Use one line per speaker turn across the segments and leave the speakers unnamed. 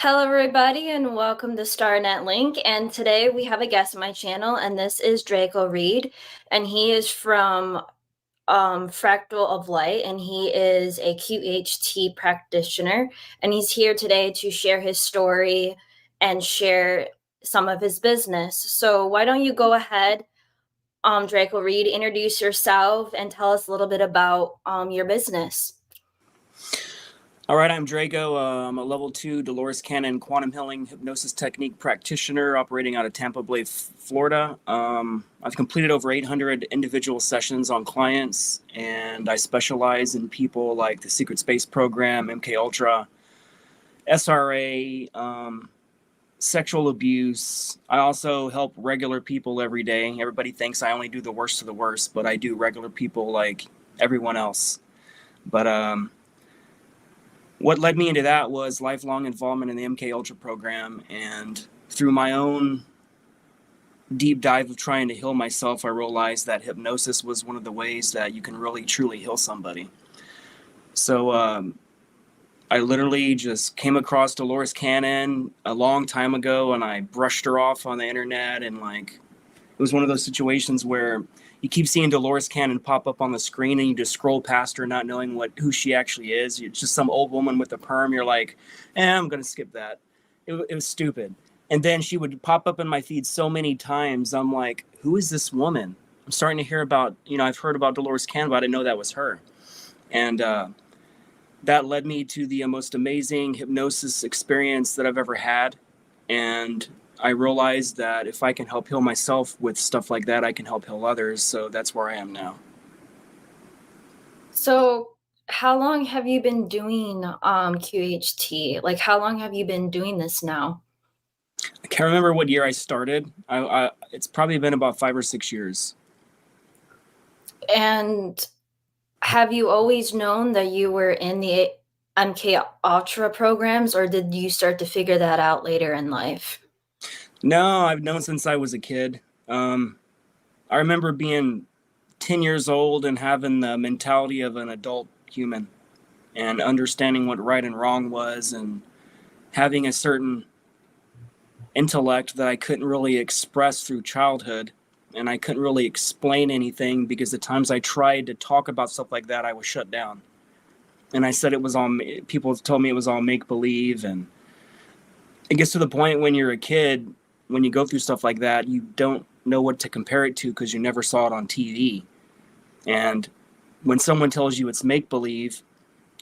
Hello, everybody, and welcome to StarNet Link. And today we have a guest on my channel, and this is Drago Reid, and he is from Fractal of Light, and he is a QHHT practitioner, and he's here today to share his story and share some of his business. So why don't you go ahead, Drago Reid, introduce yourself and tell us a little bit about your business.
All right, I'm Drago. I'm a level 2 Dolores Cannon quantum healing hypnosis technique practitioner operating out of Tampa Florida. I've completed over 800 individual sessions on clients, and I specialize in people like the Secret Space Program, MK Ultra, SRA, sexual abuse. I also help regular people every day. Everybody thinks I only do the worst of the worst, but I do regular people like everyone else. But what led me into that was lifelong involvement in the MK Ultra program, and through my own deep dive of trying to heal myself, I realized that hypnosis was one of the ways that you can really truly heal somebody. So I literally just came across Dolores Cannon a long time ago, and I brushed her off on the internet, and it was one of those situations where you keep seeing Dolores Cannon pop up on the screen and you just scroll past her not knowing who she actually is. It's just some old woman with a perm. You're like, I'm going to skip that. It was stupid. And then she would pop up in my feed so many times. I'm like, who is this woman? I'm starting to hear about, I've heard about Dolores Cannon, but I didn't know that was her. And that led me to the most amazing hypnosis experience that I've ever had. And I realized that if I can help heal myself with stuff like that, I can help heal others. So that's where I am now.
So how long have you been doing QHT? Like, how long have you been doing this now?
I can't remember what year I started. It's probably been about 5 or 6 years.
And have you always known that you were in the MK Ultra programs, or did you start to figure that out later in life?
No, I've known since I was a kid. I remember being 10 years old and having the mentality of an adult human and understanding what right and wrong was, and having a certain intellect that I couldn't really express through childhood. And I couldn't really explain anything because the times I tried to talk about stuff like that, I was shut down. And I said it was all, people told me it was all make-believe. And it gets to the point when you're a kid, when you go through stuff like that, you don't know what to compare it to because you never saw it on TV. And when someone tells you it's make-believe,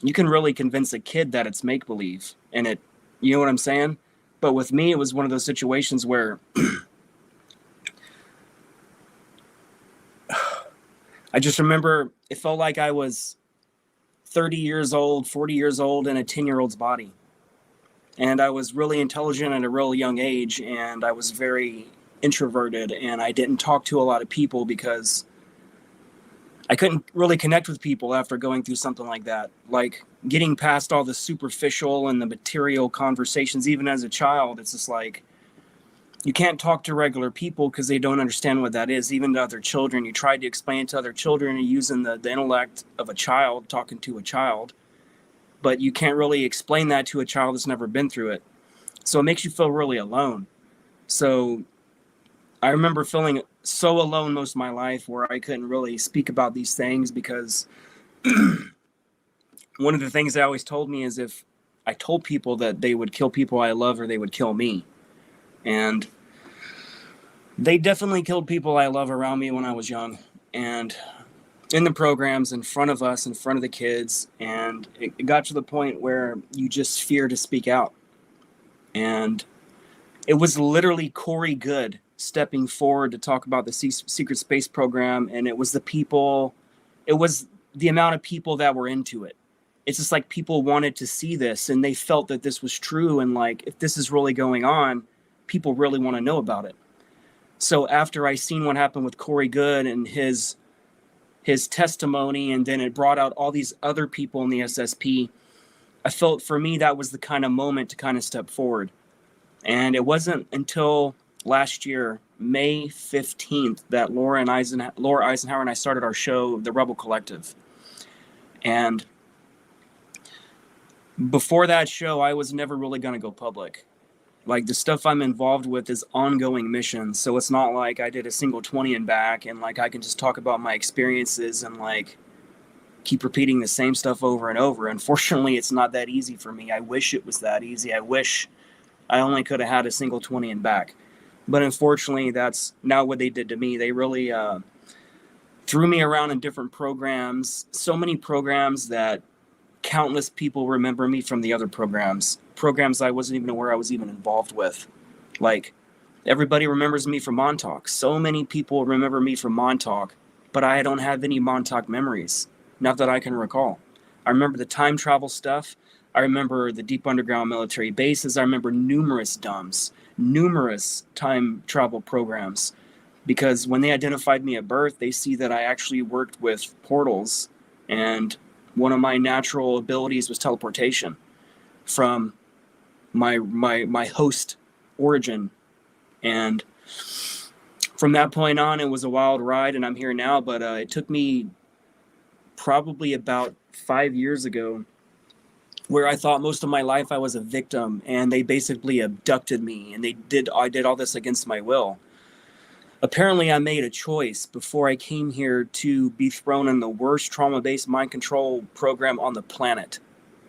you can really convince a kid that it's make-believe. And you know what I'm saying? But with me, it was one of those situations where I just remember it felt like I was 30 years old, 40 years old in a 10-year-old's body. And I was really intelligent at a real young age, and I was very introverted, and I didn't talk to a lot of people because I couldn't really connect with people after going through something like that. Like getting past all the superficial and the material conversations, even as a child, it's just like you can't talk to regular people because they don't understand what that is. Even to other children, you tried to explain it to other children using the intellect of a child, talking to a child, but you can't really explain that to a child that's never been through it. So it makes you feel really alone. So I remember feeling so alone most of my life where I couldn't really speak about these things because one of the things they always told me is if I told people that they would kill people I love or they would kill me. And they definitely killed people I love around me when I was young and in the programs in front of us, in front of the kids. And it got to the point where you just fear to speak out. And it was literally Corey Good stepping forward to talk about the Secret Space Program. And it was the amount of people that were into it. It's just like people wanted to see this and they felt that this was true. And like, if this is really going on, people really want to know about it. So after I seen what happened with Corey Good and his testimony, and then it brought out all these other people in the SSP, I felt for me that was the kind of moment to kind of step forward. And it wasn't until last year, May 15th, that Laura Eisenhower and I started our show, The Rebel Collective. And Before that show, I was never really going to go public. Like, the stuff I'm involved with is ongoing missions, so it's not like I did a single 20 and back and like I can just talk about my experiences and like keep repeating the same stuff over and over. Unfortunately, it's not that easy for me. I wish it was that easy. I wish I only could have had a single 20 and back. But unfortunately, that's not what they did to me. They really threw me around in different programs, so many programs that countless people remember me from the other programs I wasn't even aware I was even involved with. Like, everybody remembers me from Montauk. So many people remember me from Montauk, but I don't have any Montauk memories, not that I can recall. I remember the time travel stuff. I remember the deep underground military bases. I remember numerous DUMBs, numerous time travel programs, because when they identified me at birth, they see that I actually worked with portals, and one of my natural abilities was teleportation from my host origin. And from that point on, it was a wild ride, and I'm here now. But it took me probably about 5 years ago, where I thought most of my life I was a victim, and they basically abducted me, and I did all this against my will. Apparently, I made a choice before I came here to be thrown in the worst trauma-based mind control program on the planet,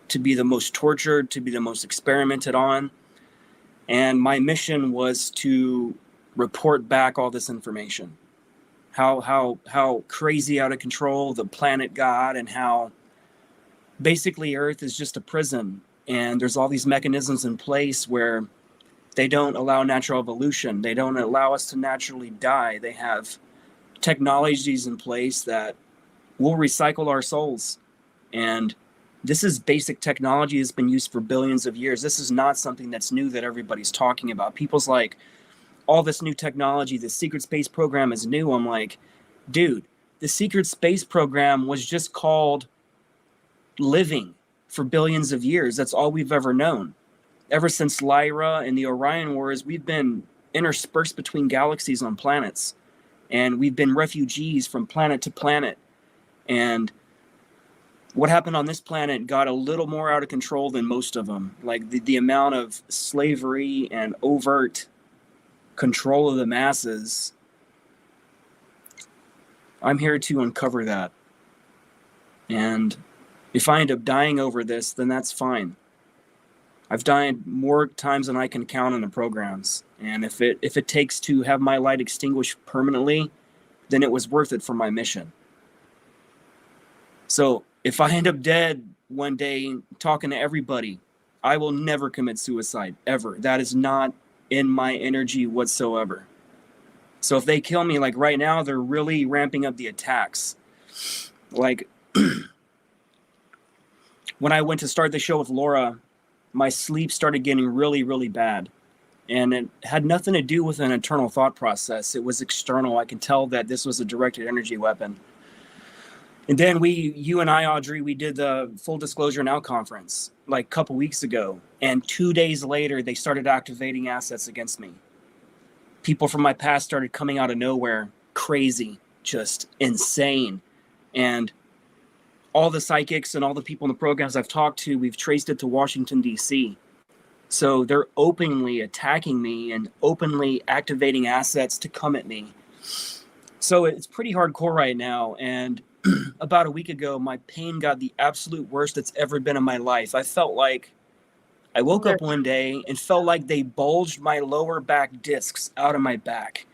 to be the most tortured, to be the most experimented on. And my mission was to report back all this information. How crazy out of control the planet got, and how basically Earth is just a prison, and there's all these mechanisms in place where they don't allow natural evolution. They don't allow us to naturally die. They have technologies in place that will recycle our souls. And this is basic technology that's been used for billions of years. This is not something that's new that everybody's talking about. People's like, all this new technology, the secret space program is new. I'm like, dude, the secret space program was just called living for billions of years. That's all we've ever known. Ever since Lyra and the Orion Wars, we've been interspersed between galaxies on planets. And we've been refugees from planet to planet. And what happened on this planet got a little more out of control than most of them. Like the amount of slavery and overt control of the masses. I'm here to uncover that. And if I end up dying over this, then that's fine. I've died more times than I can count in the programs. And if it takes to have my light extinguished permanently, then it was worth it for my mission. So if I end up dead one day talking to everybody, I will never commit suicide, ever. That is not in my energy whatsoever. So if they kill me, like right now, they're really ramping up the attacks. Like, when I went to start the show with Laura, my sleep started getting really, really bad. And it had nothing to do with an internal thought process. It was external. I can tell that this was a directed energy weapon. And then you and I, Audrey, we did the Full Disclosure Now conference like a couple weeks ago. And 2 days later, they started activating assets against me. People from my past started coming out of nowhere, crazy, just insane. And all the psychics and all the people in the programs I've talked to, we've traced it to Washington, D.C. So they're openly attacking me and openly activating assets to come at me. So it's pretty hardcore right now. And about a week ago, my pain got the absolute worst it's ever been in my life. I felt like I woke up one day and felt like they bulged my lower back discs out of my back.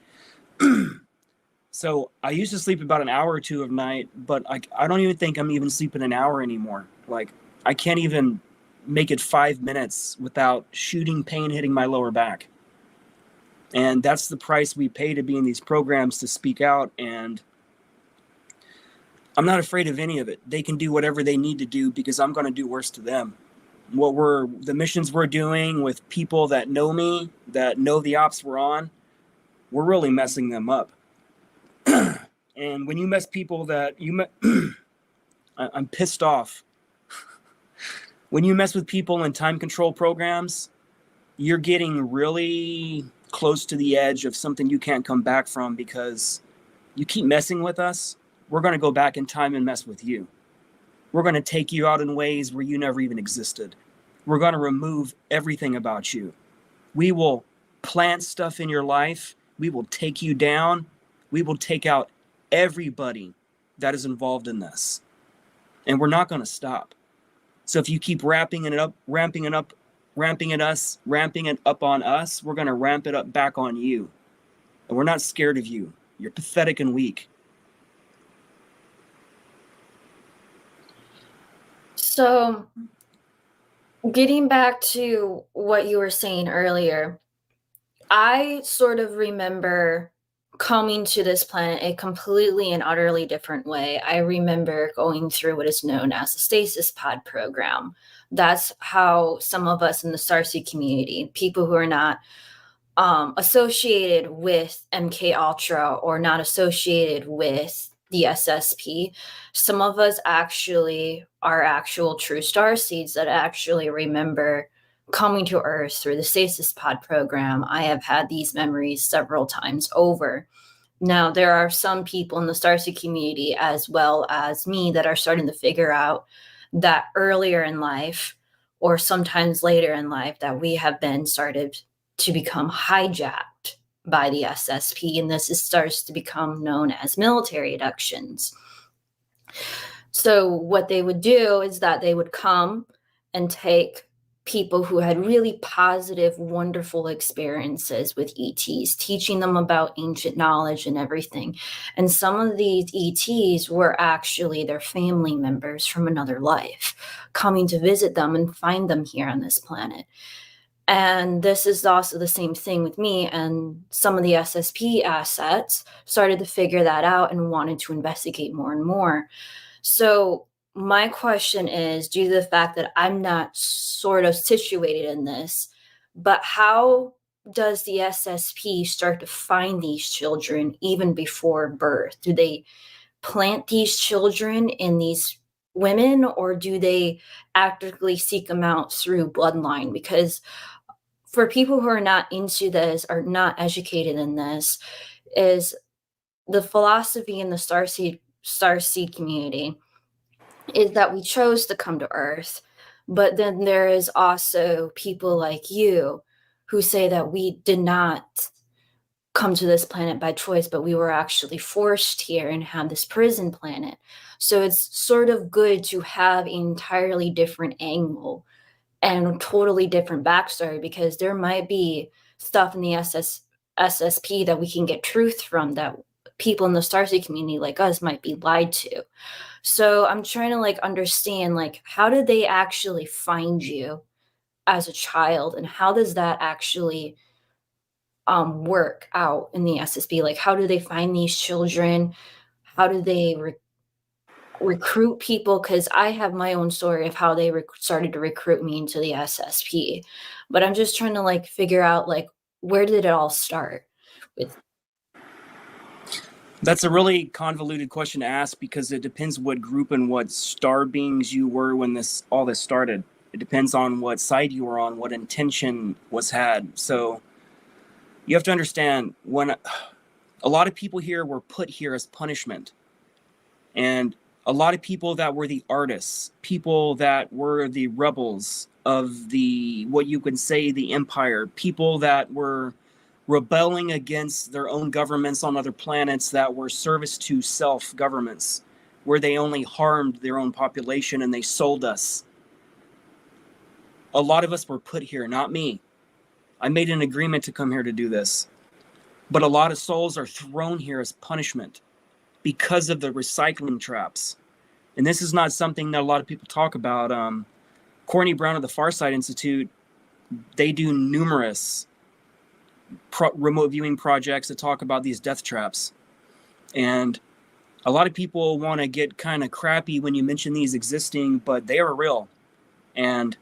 So I used to sleep about an hour or two of night, but I don't even think I'm even sleeping an hour anymore. Like, I can't even make it 5 minutes without shooting pain hitting my lower back. And that's the price we pay to be in these programs, to speak out. And I'm not afraid of any of it. They can do whatever they need to do, because I'm going to do worse to them. The missions we're doing with people that know me, that know the ops we're on, we're really messing them up. And when you mess people that I'm pissed off. When you mess with people in time control programs, you're getting really close to the edge of something you can't come back from, because you keep messing with us. We're going to go back in time and mess with you. We're going to take you out in ways where you never even existed. We're going to remove everything about you. We will plant stuff in your life. We will take you down. We will take out everybody that is involved in this. And we're not going to stop. So if you keep ramping it up on us, we're going to ramp it up back on you. And we're not scared of you. You're pathetic and weak.
So, getting back to what you were saying earlier, I sort of remember coming to this planet a completely and utterly different way. I remember going through what is known as the stasis pod program. That's how some of us in the Starseed community, people who are not associated with MK Ultra or not associated with the SSP, some of us actually are actual true starseeds that actually remember coming to Earth through the stasis pod program. I have had these memories several times over. Now, there are some people in the starseed community as well as me that are starting to figure out that earlier in life or sometimes later in life that we have been started to become hijacked by the SSP, and starts to become known as military abductions. So what they would do is that they would come and take people who had really positive, wonderful experiences with ETs, teaching them about ancient knowledge and everything. And some of these ETs were actually their family members from another life coming to visit them and find them here on this planet. And this is also the same thing with me. And some of the SSP assets started to figure that out and wanted to investigate more and more. So my question is, due to the fact that I'm not sort of situated in this, but how does the SSP start to find these children even before birth? Do they plant these children in these women, or do they actively seek them out through bloodline? Because for people who are not into this or not educated in this, is the philosophy in the starseed community is that we chose to come to Earth, but then there is also people like you who say that we did not come to this planet by choice, but we were actually forced here and have this prison planet. So it's sort of good to have an entirely different angle and a totally different backstory, because there might be stuff in the SSP that we can get truth from that people in the Starseed community like us might be lied to. So I'm trying to understand how did they actually find you as a child, and how does that actually work out in the SSP? Like, how do they find these children? How do they recruit people? Because I have my own story of how they started to recruit me into the SSP, but I'm just trying to figure out where did it all start with.
That's a really convoluted question to ask, because it depends what group and what star beings you were when all this started. It depends on what side you were on, what intention was had. So you have to understand, when a lot of people here were put here as punishment, and a lot of people that were the artists, people that were the rebels of what you could say the empire, people that were rebelling against their own governments on other planets, that were service to self governments, where they only harmed their own population and they sold us. A lot of us were put here, not me. I made an agreement to come here to do this. But a lot of souls are thrown here as punishment because of the recycling traps. And this is not something that a lot of people talk about. Courtney Brown of the Farsight Institute, they do numerous remote viewing projects that talk about these death traps. And a lot of people want to get kind of crappy when you mention these existing, but they are real. And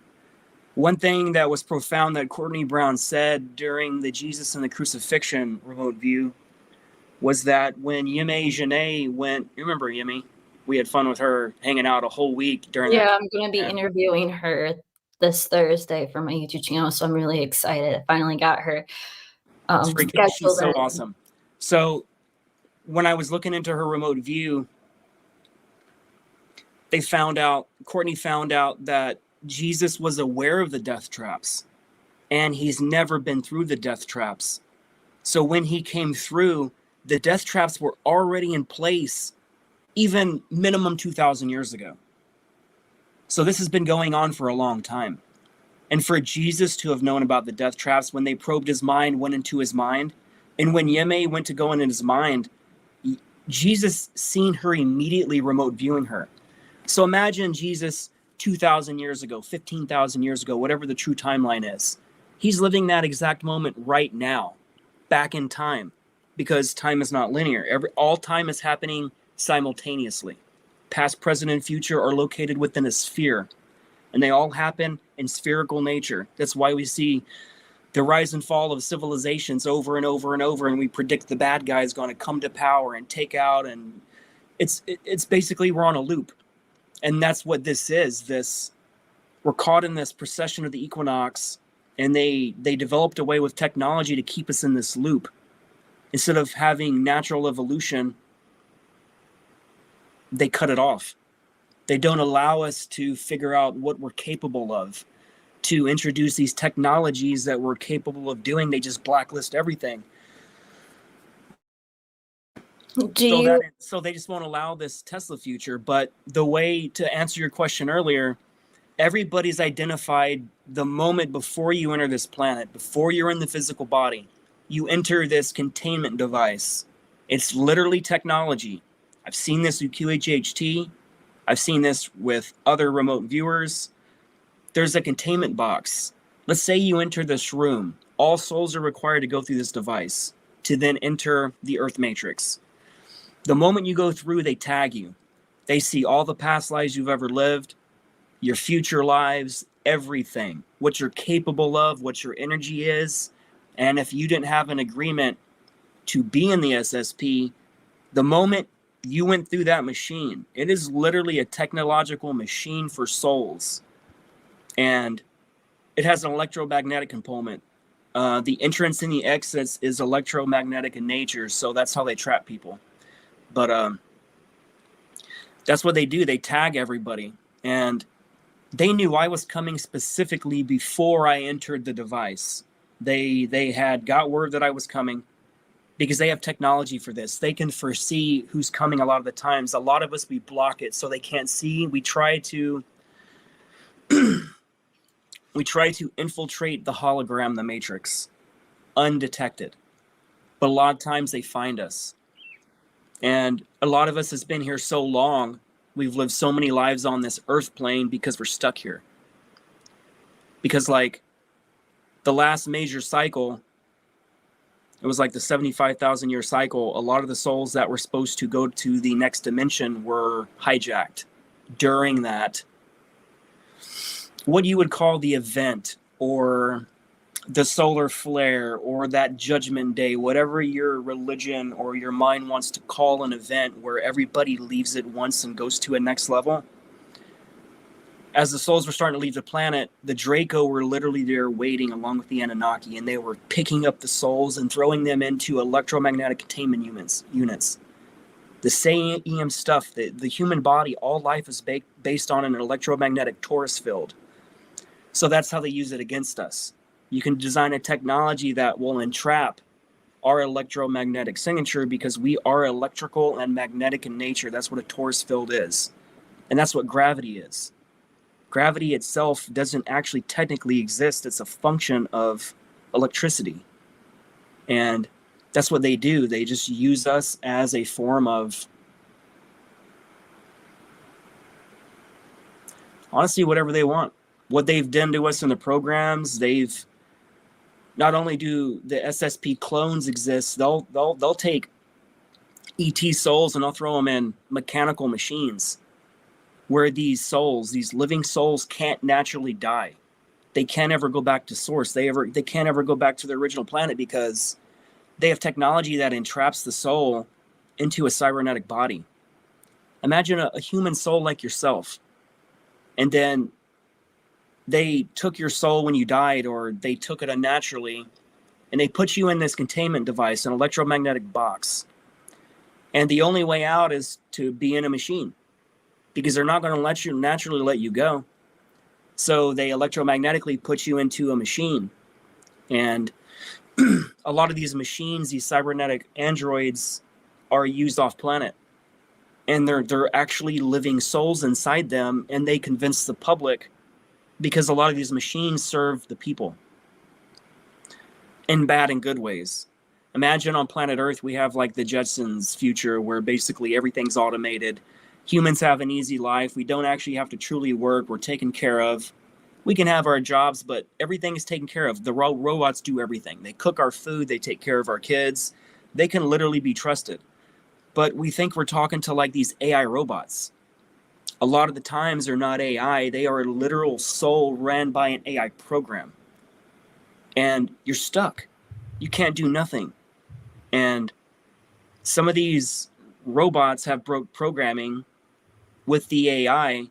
one thing that was profound that Courtney Brown said during the Jesus and the Crucifixion remote view was that when Yemi Janae went, you remember Yemi? We had fun with her hanging out a whole week during that.
Yeah, I'm going to be interviewing her this Thursday for my YouTube channel, so I'm really excited. I finally got her scheduled.
She's so awesome. So when I was looking into her remote view, Courtney found out that Jesus was aware of the death traps, and he's never been through the death traps. So when he came through, the death traps were already in place, even minimum 2,000 years ago. So this has been going on for a long time. And for Jesus to have known about the death traps, when they probed his mind, went into his mind, and when Yeme went to go in his mind, Jesus seen her immediately remote viewing her. So imagine Jesus 2,000 years ago, 15,000 years ago, whatever the true timeline is. He's living that exact moment right now, back in time, because time is not linear. All time is happening simultaneously. Past, present, and future are located within a sphere, and they all happen in spherical nature. That's why we see the rise and fall of civilizations over and over and over, and we predict the bad guy is going to come to power and take out, and it's basically we're on a loop. And that's what this is. We're caught in this precession of the equinox, and they developed a way with technology to keep us in this loop. Instead of having natural evolution, they cut it off. They don't allow us to figure out what we're capable of, to introduce these technologies that we're capable of doing. They just blacklist everything. So they just won't allow this Tesla future. But the way to answer your question earlier, everybody's identified the moment before you enter this planet, before you're in the physical body, you enter this containment device. It's literally technology. I've seen this with QHHT. I've seen this with other remote viewers. There's a containment box. Let's say you enter this room. All souls are required to go through this device to then enter the Earth Matrix. The moment you go through, they tag you. They see all the past lives you've ever lived, your future lives, everything, what you're capable of, what your energy is. And if you didn't have an agreement to be in the SSP, the moment you went through that machine, it is literally a technological machine for souls. And it has an electromagnetic component. The entrance and the exits is electromagnetic in nature, so that's how they trap people. But that's what they do. They tag everybody. And they knew I was coming specifically before I entered the device. They had got word that I was coming because they have technology for this. They can foresee who's coming a lot of the times. A lot of us, we block it so they can't see. We try to infiltrate the hologram, the matrix, undetected. But a lot of times they find us. And a lot of us has been here so long, we've lived so many lives on this earth plane because we're stuck here. Because like the last major cycle, it was like the 75,000 year cycle. A lot of the souls that were supposed to go to the next dimension were hijacked during that, what you would call the event, or the solar flare, or that judgment day, whatever your religion or your mind wants to call an event where everybody leaves it once and goes to a next level. As the souls were starting to leave the planet, the Draco were literally there waiting along with the Anunnaki, and they were picking up the souls and throwing them into electromagnetic containment units. The same stuff, the human body, all life is based on an electromagnetic torus field. So that's how they use it against us. You can design a technology that will entrap our electromagnetic signature because we are electrical and magnetic in nature. That's what a torus field is. And that's what gravity is. Gravity itself doesn't actually technically exist. It's a function of electricity. And that's what they do. They just use us as a form of, honestly, whatever they want. What they've done to us in the programs, they've not only do the SSP clones exist, they'll take ET souls and they'll throw them in mechanical machines where these souls, these living souls, can't naturally die. They can't ever go back to source. They can't ever go back to their original planet because they have technology that entraps the soul into a cybernetic body. Imagine a human soul like yourself, and then they took your soul when you died, or they took it unnaturally, and they put you in this containment device, an electromagnetic box. And the only way out is to be in a machine, because they're not going to naturally let you go. So they electromagnetically put you into a machine. And a lot of these machines, these cybernetic androids, are used off planet. And they're actually living souls inside them, and they convince the public, because a lot of these machines serve the people in bad and good ways. Imagine on planet Earth, we have like the Jetsons future where basically everything's automated. Humans have an easy life. We don't actually have to truly work. We're taken care of. We can have our jobs, but everything is taken care of. The robots do everything. They cook our food. They take care of our kids. They can literally be trusted. But we think we're talking to like these AI robots. A lot of the times they're not AI. They are a literal soul ran by an AI program. And you're stuck. You can't do nothing. And some of these robots have broke programming with the AI.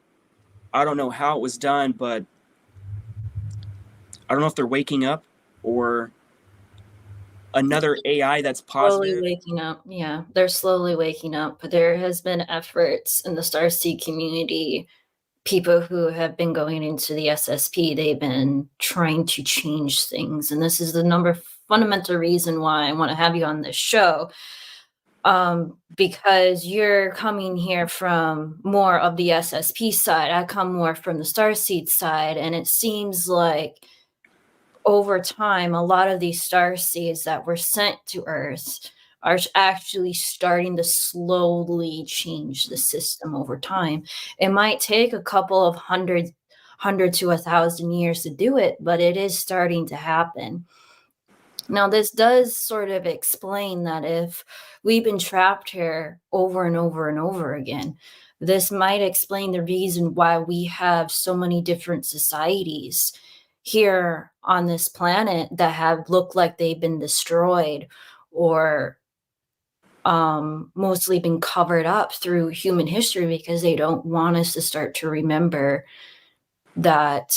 I don't know how it was done, but I don't know if they're waking up or another AI that's
Slowly
positive.
waking up. Yeah, they're slowly waking up. There has been efforts in the Starseed community, people who have been going into the SSP, they've been trying to change things. And this is the fundamental reason why I want to have you on this show. Because you're coming here from more of the SSP side. I come more from the Starseed side. And it seems like over time, a lot of these starseeds that were sent to Earth are actually starting to slowly change the system over time. It might take a couple of hundred to 1,000 years to do it, but it is starting to happen. Now, this does sort of explain that if we've been trapped here over and over and over again, this might explain the reason why we have so many different societies here on this planet that have looked like they've been destroyed or mostly been covered up through human history, because they don't want us to start to remember that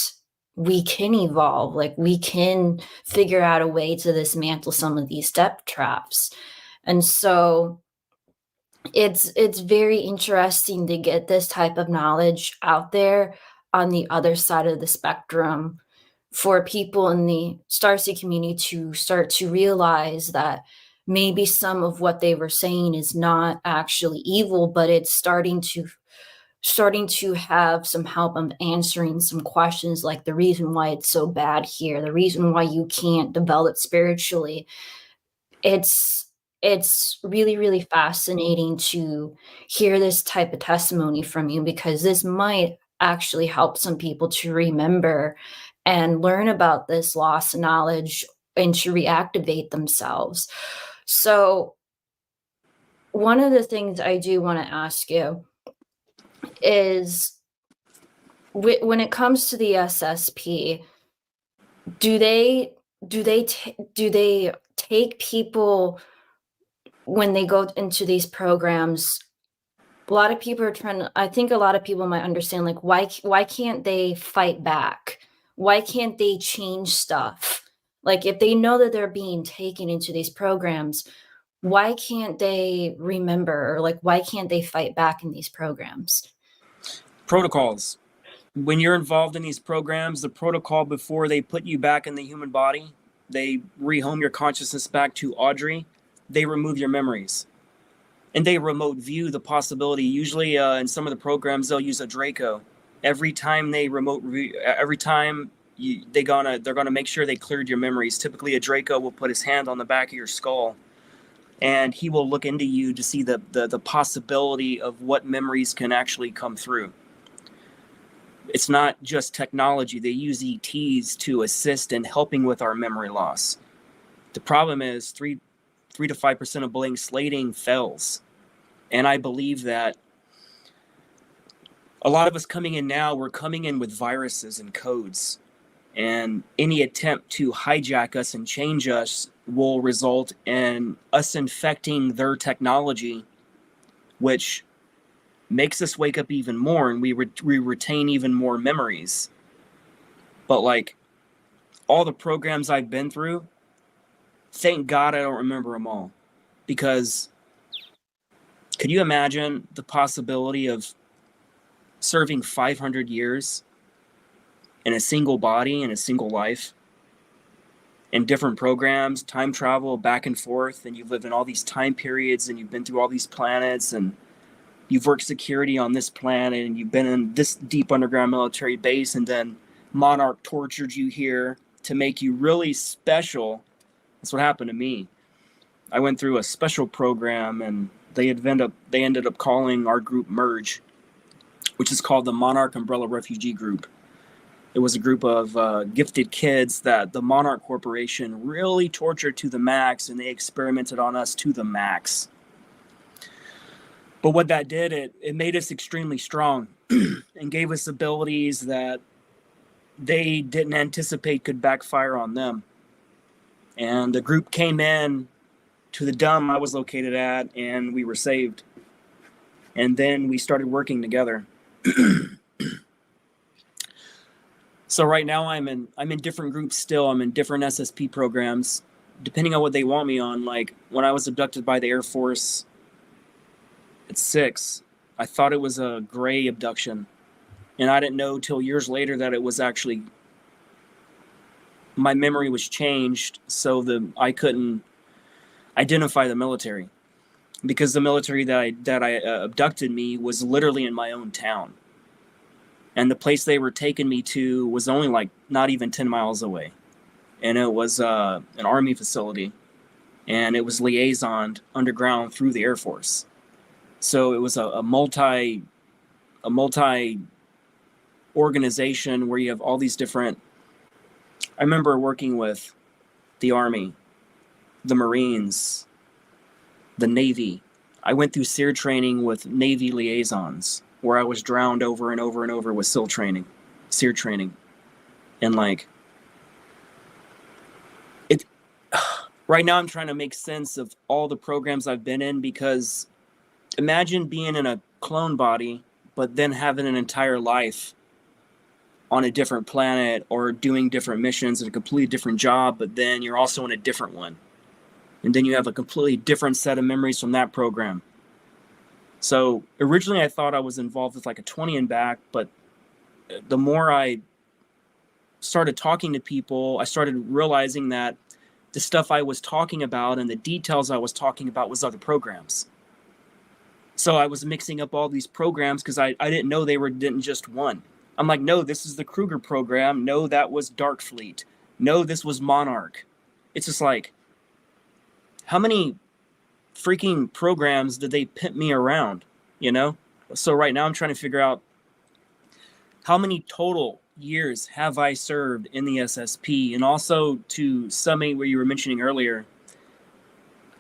we can evolve, like we can figure out a way to dismantle some of these step traps. And so it's very interesting to get this type of knowledge out there on the other side of the spectrum, for people in the Starseed community to start to realize that maybe some of what they were saying is not actually evil, but it's starting to have some help of answering some questions, like the reason why it's so bad here, the reason why you can't develop spiritually. It's really, really fascinating to hear this type of testimony from you, because this might actually help some people to remember and learn about this lost knowledge and to reactivate themselves. So one of the things I do want to ask you is, when it comes to the SSP, do they take people when they go into these programs? A lot of people are trying to, I think a lot of people might understand, like, why can't they fight back? Why can't they change stuff? Like, if they know that they're being taken into these programs, why can't they remember, or like, why can't they fight back in these programs?
Protocols. When you're involved in these programs, the protocol before they put you back in the human body, they rehome your consciousness back to Audrey. They remove your memories. And they remote view the possibility. Usually in some of the programs, they'll use a Draco. Every time they remote review, every time they're gonna make sure they cleared your memories. Typically, a Draco will put his hand on the back of your skull, and he will look into you to see the possibility of what memories can actually come through. It's not just technology. They use ETs to assist in helping with our memory loss. The problem is 3 to 5% of blank slating fails. And I believe that a lot of us coming in now, we're coming in with viruses and codes. And any attempt to hijack us and change us will result in us infecting their technology, which makes us wake up even more, and we retain even more memories. But like all the programs I've been through, thank God I don't remember them all. Because could you imagine the possibility of serving 500 years in a single body, in a single life, in different programs, time travel back and forth, and you've lived in all these time periods, and you've been through all these planets, and you've worked security on this planet, and you've been in this deep underground military base, and then Monarch tortured you here to make you really special. That's what happened to me. I went through a special program, and they ended up calling our group Merge, which is called the Monarch Umbrella Refugee Group. It was a group of gifted kids that the Monarch Corporation really tortured to the max, and they experimented on us to the max. But what that did, it made us extremely strong and gave us abilities that they didn't anticipate could backfire on them. And the group came in to the dump I was located at, and we were saved. And then we started working together. So right now I'm in different groups still. I'm in different SSP programs, depending on what they want me on. Like when I was abducted by the Air Force at 6, I thought it was a gray abduction. And I didn't know till years later that it was actually, my memory was changed so I couldn't identify the military, because the military that I abducted me was literally in my own town. And the place they were taking me to was only like not even 10 miles away. And it was an Army facility. And it was liaisoned underground through the Air Force. So it was a multi organization where you have all these different. I remember working with the Army, the Marines, the Navy. I went through SEER training with Navy liaisons, where I was drowned over and over and over with SEER training. And like, right now I'm trying to make sense of all the programs I've been in, because imagine being in a clone body, but then having an entire life on a different planet or doing different missions in a completely different job, but then you're also in a different one. And then you have a completely different set of memories from that program. So originally I thought I was involved with like a 20 and back, but the more I started talking to people, I started realizing that the stuff I was talking about and the details I was talking about was other programs. So I was mixing up all these programs because I didn't know didn't just one. I'm like, no, this is the Kruger program. No, that was Dark Fleet. No, this was Monarch. It's just like, how many freaking programs did they pimp me around, you know? So right now I'm trying to figure out how many total years have I served in the SSP. And also to summate what you were mentioning earlier,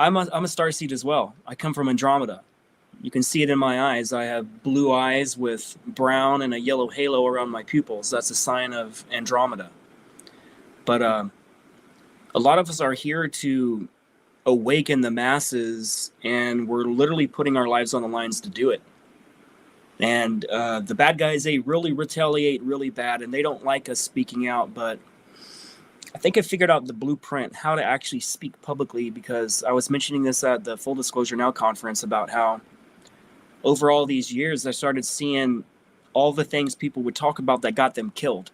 I'm a starseed as well. I come from Andromeda. You can see it in my eyes. I have blue eyes with brown and a yellow halo around my pupils. That's a sign of Andromeda. But a lot of us are here to awaken the masses, and we're literally putting our lives on the lines to do it. And the bad guys, they really retaliate really bad, and they don't like us speaking out. But I think I figured out the blueprint, how to actually speak publicly, because I was mentioning this at the Full Disclosure Now conference about how over all these years, I started seeing all the things people would talk about that got them killed.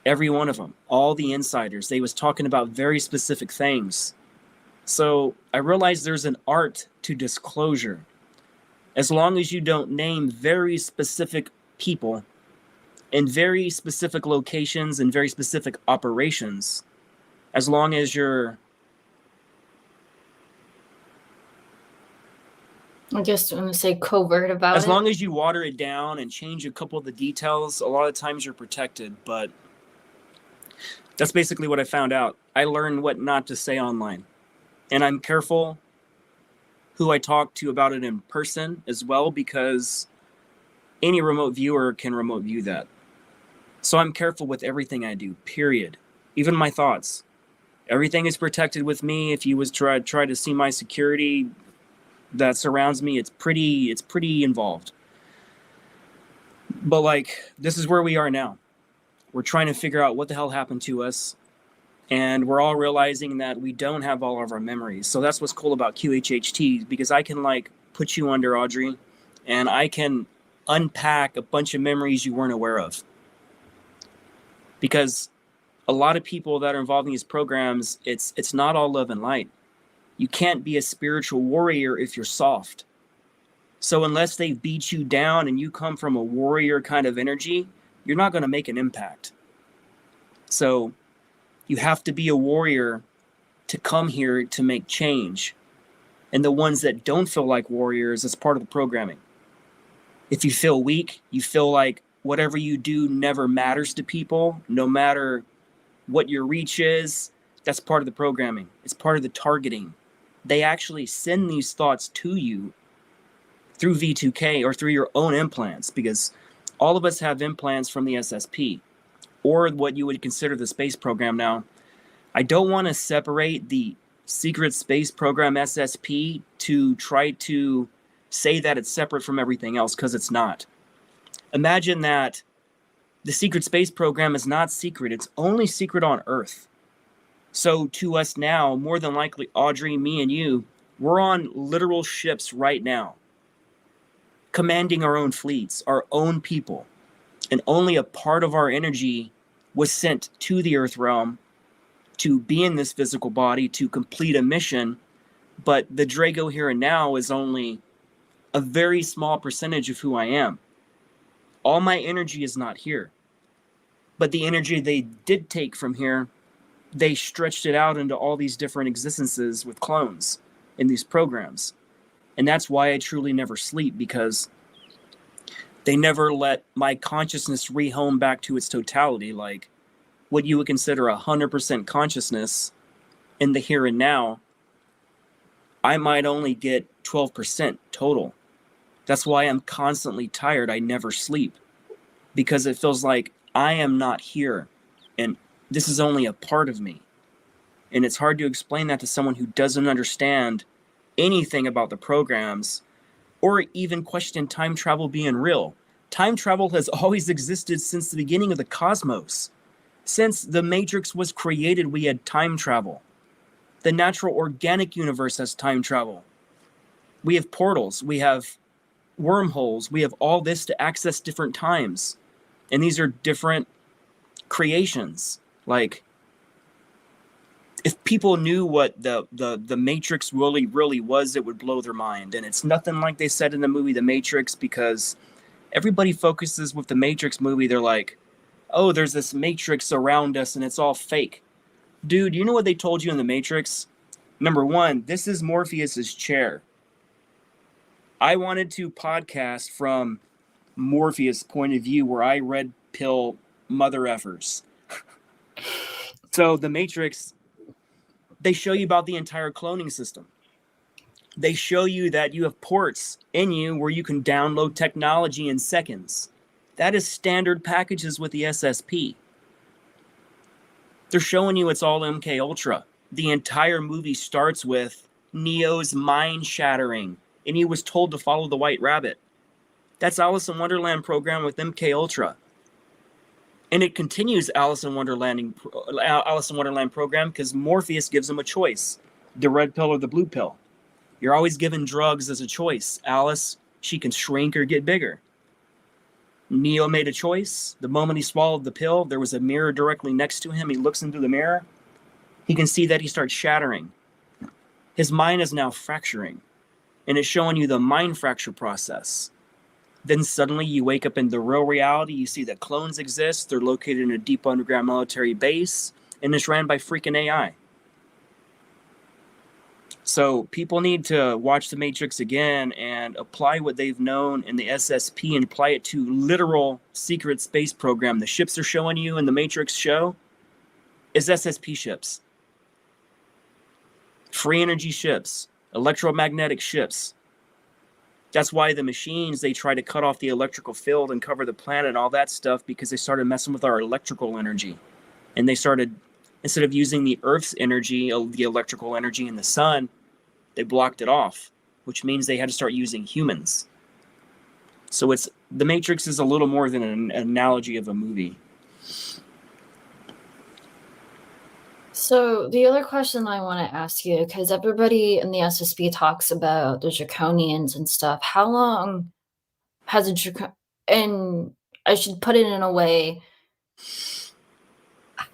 Every one of them, all the insiders, they was talking about very specific things. So I realized there's an art to disclosure. As long as you don't name very specific people in very specific locations and very specific operations, as long as you're,
I guess I'm going to say covert about it.
As long as you water it down and change a couple of the details, a lot of times you're protected. But that's basically what I found out. I learned what not to say online. And I'm careful who I talk to about it in person as well, because any remote viewer can remote view that. So I'm careful with everything I do, period. Even my thoughts. Everything is protected with me. If you was try to see my security that surrounds me, it's pretty involved. But like, this is where we are now. We're trying to figure out what the hell happened to us. And we're all realizing that we don't have all of our memories. So that's what's cool about QHHT, because I can like put you under, Audrey, and I can unpack a bunch of memories you weren't aware of. because a lot of people that are involved in these programs, it's not all love and light. You can't be a spiritual warrior if you're soft. So unless they beat you down and you come from a warrior kind of energy, you're not going to make an impact. So you have to be a warrior to come here to make change. And the ones that don't feel like warriors, it's part of the programming. If you feel weak, you feel like whatever you do never matters to people, no matter what your reach is, that's part of the programming. It's part of the targeting. They actually send these thoughts to you through V2K or through your own implants, because all of us have implants from the SSP or what you would consider the space program. Now, I don't want to separate the secret space program SSP to try to say that it's separate from everything else, because it's not. Imagine that the secret space program is not secret. It's only secret on Earth. So to us now, more than likely, Audrey, me, and you, we're on literal ships right now, commanding our own fleets, our own people. And only a part of our energy was sent to the Earth realm to be in this physical body to complete a mission. But the Drago here and now is only a very small percentage of who I am. All my energy is not here. But the energy they did take from here, they stretched it out into all these different existences with clones in these programs. And that's why I truly never sleep, because they never let my consciousness rehome back to its totality. Like what you would consider 100% consciousness in the here and now, I might only get 12% total. That's why I'm constantly tired. I never sleep, because it feels like I am not here and this is only a part of me. And it's hard to explain that to someone who doesn't understand anything about the programs or even question time travel being real. Time travel has always existed since the beginning of the cosmos. Since the Matrix was created, we had time travel. The natural organic universe has time travel. We have portals, we have wormholes, we have all this to access different times. And these are different creations. Like, if people knew what the Matrix really was, it would blow their mind. And it's nothing like they said in the movie The Matrix, because everybody focuses with the Matrix movie, they're like, oh, there's this Matrix around us and it's all fake. Dude, you know what they told you in the Matrix? Number one, this is Morpheus's chair. I wanted to podcast from Morpheus' point of view, where I red pill mother effers. So the Matrix, they show you about the entire cloning system. They show you that you have ports in you where you can download technology in seconds. That is standard packages with the SSP. They're showing you it's all MK Ultra. The entire movie starts with Neo's mind shattering, and he was told to follow the White Rabbit. That's Alice in Wonderland program with MK Ultra. And it continues Alice in Wonderland program, because Morpheus gives him a choice, the red pill or the blue pill. You're always given drugs as a choice. Alice, she can shrink or get bigger. Neo made a choice. The moment he swallowed the pill, there was a mirror directly next to him. He looks into the mirror. He can see that he starts shattering. His mind is now fracturing, and it's showing you the mind fracture process. Then suddenly you wake up in the real reality. You see that clones exist. They're located in a deep underground military base, and it's ran by freaking AI. So people need to watch The Matrix again and apply what they've known in the SSP and apply it to literal secret space program. The ships they're showing you in the Matrix show is SSP ships. Free energy ships, electromagnetic ships. That's why the machines, they try to cut off the electrical field and cover the planet and all that stuff, because they started messing with our electrical energy. And they started, instead of using the Earth's energy, the electrical energy in the sun, they blocked it off, which means they had to start using humans. So The Matrix is a little more than an analogy of a movie.
So the other question I want to ask you, because everybody in the SSB talks about the draconians and stuff, how long has and I should put it in a way,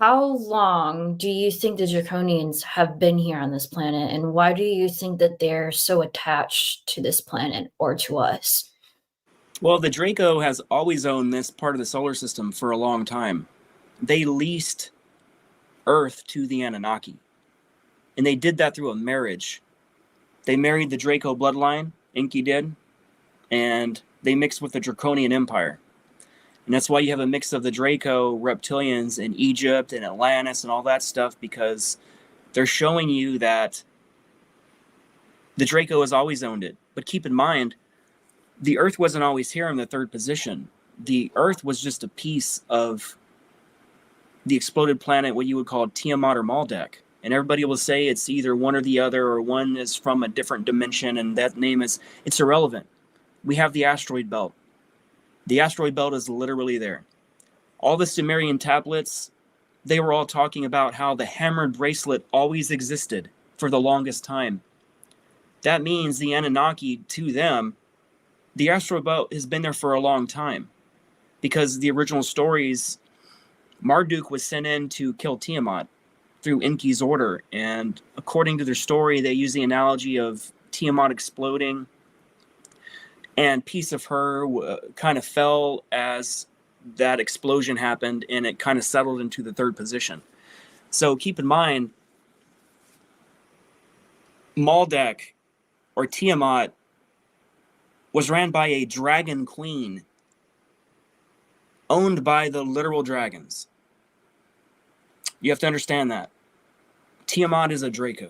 how long do you think the Draconians have been here on this planet, and why do you think that they're so attached to this planet or to us?
Well, the Draco has always owned this part of the solar system for a long time. They leased Earth to the Anunnaki, and they did that through a marriage. They married the Draco bloodline, Enki did, and they mixed with the Draconian Empire. And that's why you have a mix of the Draco reptilians in Egypt and Atlantis and all that stuff, because they're showing you that the Draco has always owned it. But keep in mind, the Earth wasn't always here in the third position. The Earth was just a piece of the exploded planet, what you would call Tiamat or Maldek. And everybody will say it's either one or the other, or one is from a different dimension, and that name it's irrelevant. We have the asteroid belt. The asteroid belt is literally there. All the Sumerian tablets, they were all talking about how the hammered bracelet always existed for the longest time. That means the Anunnaki, to them, the asteroid belt has been there for a long time. Because the original stories, Marduk was sent in to kill Tiamat through Enki's order. And according to their story, they use the analogy of Tiamat exploding, and piece of her kind of fell as that explosion happened, and it kind of settled into the third position. So keep in mind, Maldek, or Tiamat, was ran by a dragon queen, owned by the literal dragons. You have to understand that. Tiamat is a Draco.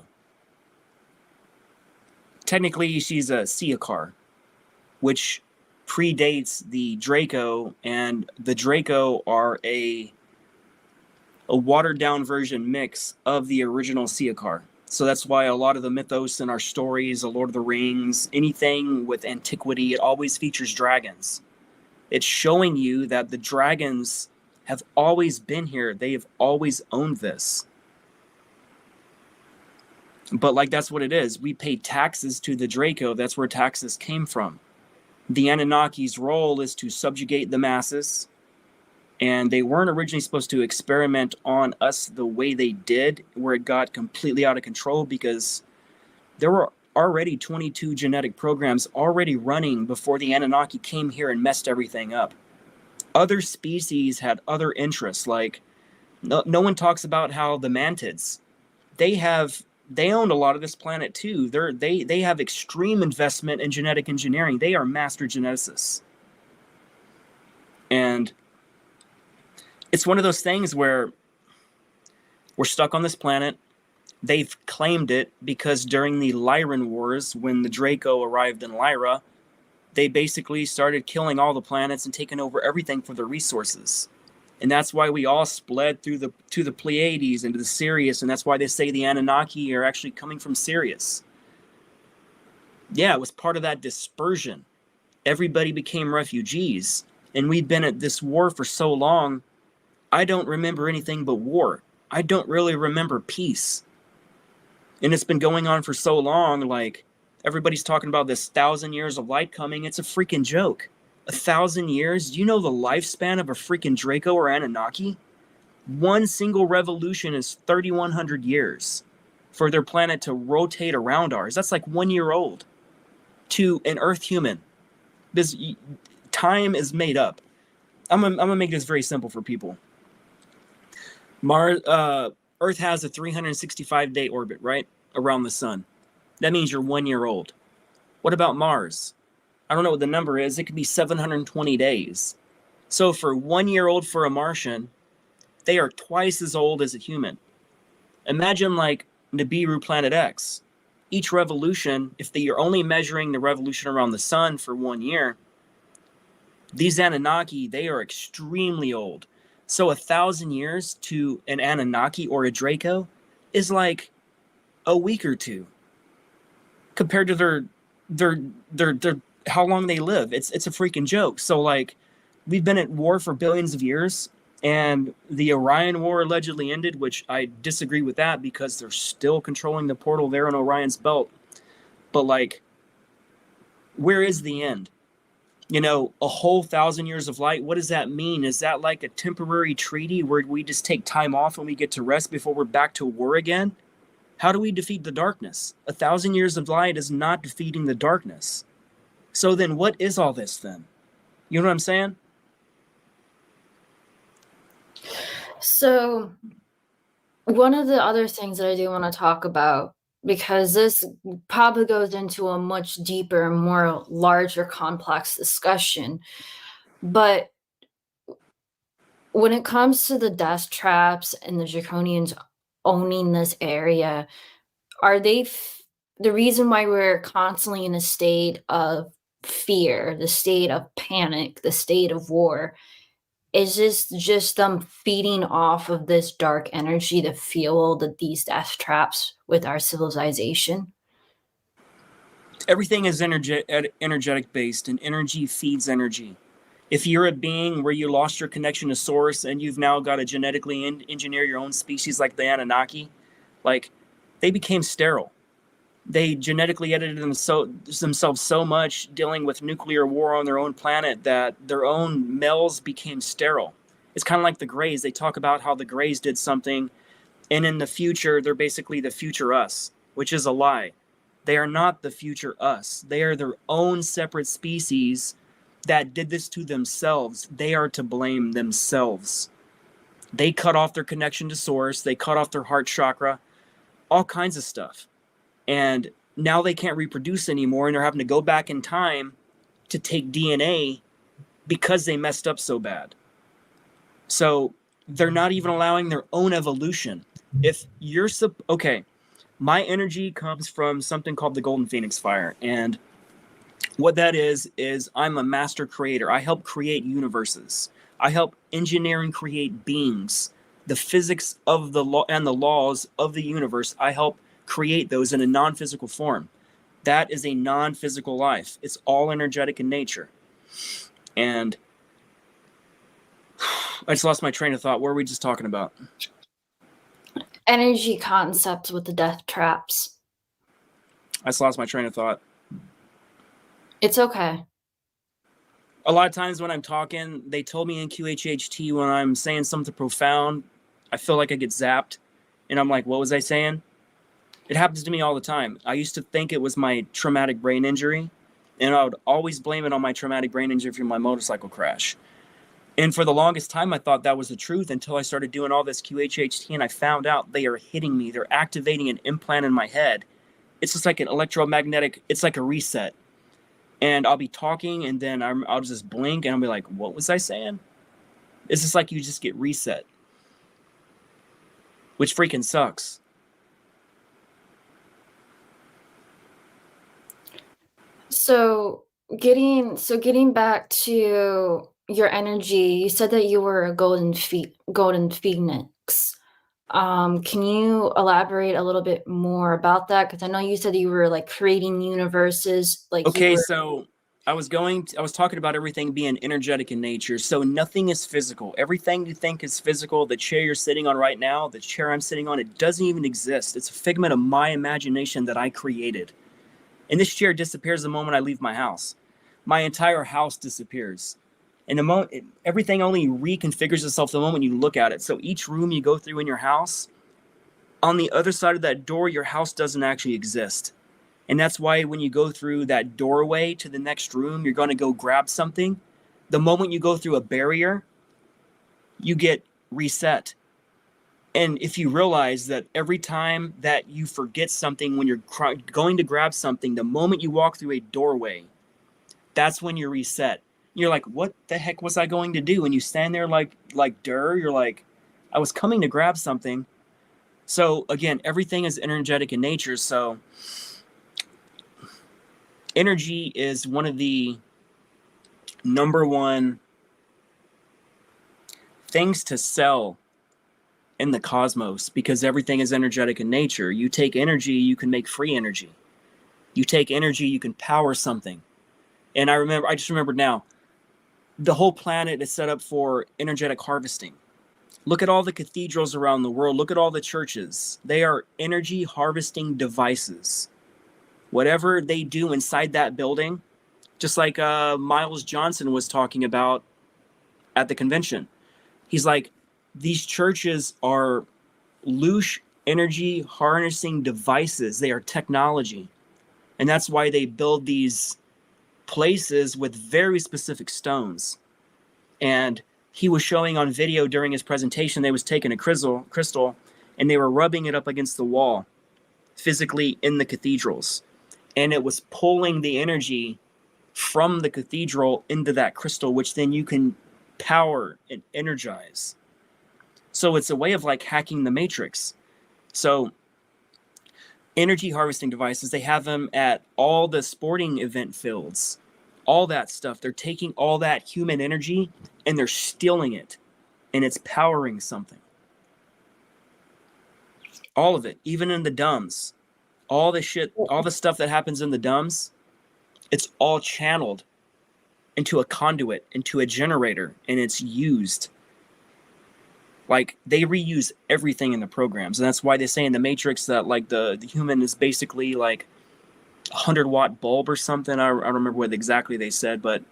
Technically, she's a Siakar, which predates the Draco, and the Draco are a watered down version mix of the original Siakar. So that's why a lot of the mythos in our stories, the Lord of the Rings, anything with antiquity, it always features dragons. It's showing you that the dragons have always been here. They have always owned this. But like, that's what it is. We pay taxes to the Draco. That's where taxes came from. The Anunnaki's role is to subjugate the masses, and they weren't originally supposed to experiment on us the way they did, where it got completely out of control, because there were already 22 genetic programs already running before the Anunnaki came here and messed everything up. Other species had other interests, like no one talks about how the mantids, they own a lot of this planet too. They have extreme investment in genetic engineering. They are master geneticists. And it's one of those things where we're stuck on this planet. They've claimed it because during the Lyran Wars, when the Draco arrived in Lyra, they basically started killing all the planets and taking over everything for their resources. And that's why we all split to the Pleiades and to the Sirius, and that's why they say the Anunnaki are actually coming from Sirius. Yeah, it was part of that dispersion. Everybody became refugees, and we've been at this war for so long, I don't remember anything but war. I don't really remember peace. And it's been going on for so long, like, everybody's talking about this 1,000 years of light coming. It's a freaking joke. 1,000 years? Do you know the lifespan of a freaking Draco or Anunnaki? One single revolution is 3,100 years for their planet to rotate around ours. That's like 1 year old to an Earth human. This time is made up. I'm gonna make this very simple for people. Earth has a 365-day orbit, right, around the sun. That means you're 1 year old. What about Mars? I don't know what the number is. It could be 720 days. So for 1 year old for a Martian, they are twice as old as a human. Imagine like Nibiru Planet X. Each revolution, if you're only measuring the revolution around the sun for 1 year, these Anunnaki, they are extremely old. So 1,000 years to an Anunnaki or a Draco is like a week or two compared to their how long they live. It's a freaking joke. So like, we've been at war for billions of years, and the Orion War allegedly ended, which I disagree with that, because they're still controlling the portal there in Orion's belt. But like, where is the end? You know, a whole 1,000 years of light, what does that mean? Is that like a temporary treaty where we just take time off and we get to rest before we're back to war again? How do we defeat the darkness? 1,000 years of light is not defeating the darkness. So then what is all this then? You know what I'm saying?
So one of the other things that I do want to talk about, because this probably goes into a much deeper, more larger, complex discussion, but when it comes to the death traps and the draconians owning this area, are they the reason why we're constantly in a state of fear, the state of panic, the state of war? Is this just them feeding off of this dark energy to fuel these death traps with our civilization?
Everything is energetic based, and energy feeds energy. If you're a being where you lost your connection to source and you've now got to genetically engineer your own species like the Anunnaki, like they became sterile. They genetically edited themselves so much dealing with nuclear war on their own planet that their own males became sterile. It's kind of like the Greys. They talk about how the Greys did something, and in the future, they're basically the future us, which is a lie. They are not the future us. They are their own separate species that did this to themselves. They are to blame themselves. They cut off their connection to source. They cut off their heart chakra, all kinds of stuff. And now they can't reproduce anymore, and they're having to go back in time to take DNA because they messed up so bad. So they're not even allowing their own evolution. If you're okay, my energy comes from something called the Golden Phoenix Fire, and what that is I'm a master creator. I help create universes. I help engineer and create beings. The physics of the law and the laws of the universe, I help create those in a non-physical form. That is a non-physical life. It's all energetic in nature. And I just lost my train of thought. What were we just talking about?
Energy concepts with the death traps.
I just lost my train of thought.
It's okay.
A lot of times when I'm talking, they told me in QHHT when I'm saying something profound, I feel like I get zapped. And I'm like, what was I saying? It happens to me all the time. I used to think it was my traumatic brain injury, and I would always blame it on my traumatic brain injury from my motorcycle crash. And for the longest time, I thought that was the truth until I started doing all this QHHT, and I found out they are hitting me. They're activating an implant in my head. It's just like an electromagnetic, it's like a reset. And I'll be talking, and then I'll just blink, and I'll be like, what was I saying? It's just like you just get reset, which freaking sucks.
So getting back to your energy, you said that you were a golden phoenix. Can you elaborate a little bit more about that? Because I know you said you were like creating universes, like
okay, so I was talking about everything being energetic in nature. So nothing is physical. Everything you think is physical, the chair you're sitting on right now, the chair I'm sitting on, it doesn't even exist. It's a figment of my imagination that I created. And this chair disappears the moment I leave my house. My entire house disappears. And the moment everything only reconfigures itself the moment you look at it. So each room you go through in your house, on the other side of that door, your house doesn't actually exist. And that's why when you go through that doorway to the next room, you're going to go grab something. The moment you go through a barrier, you get reset. And if you realize that every time that you forget something when you're going to grab something, the moment you walk through a doorway, that's when you're reset. You're like, what the heck was I going to do? And you stand there like you're like, I was coming to grab something. So again, everything is energetic in nature. So energy is one of the number one things to sell in the cosmos, because everything is energetic in nature. You take energy, you can make free energy. You take energy, you can power something. And I just remembered now, the whole planet is set up for energetic harvesting. Look at all the cathedrals around the world. Look at all the churches. They are energy harvesting devices. Whatever they do inside that building, Just like Miles Johnson was talking about at the convention. He's like, these churches are loose energy harnessing devices. They are technology. And that's why they build these places with very specific stones. And he was showing on video during his presentation, they was taking a crystal and they were rubbing it up against the wall physically in the cathedrals. And it was pulling the energy from the cathedral into that crystal, which then you can power and energize. So it's a way of like hacking the matrix. So energy harvesting devices, they have them at all the sporting event fields, all that stuff. They're taking all that human energy and they're stealing it, and it's powering something. All of it, even in the dumbs, all the shit, all the stuff that happens in the dumbs, it's all channeled into a conduit, into a generator, and it's used. Like, they reuse everything in the programs, and that's why they say in the Matrix that like the human is basically like 100-watt bulb or something. I don't remember what exactly they said, but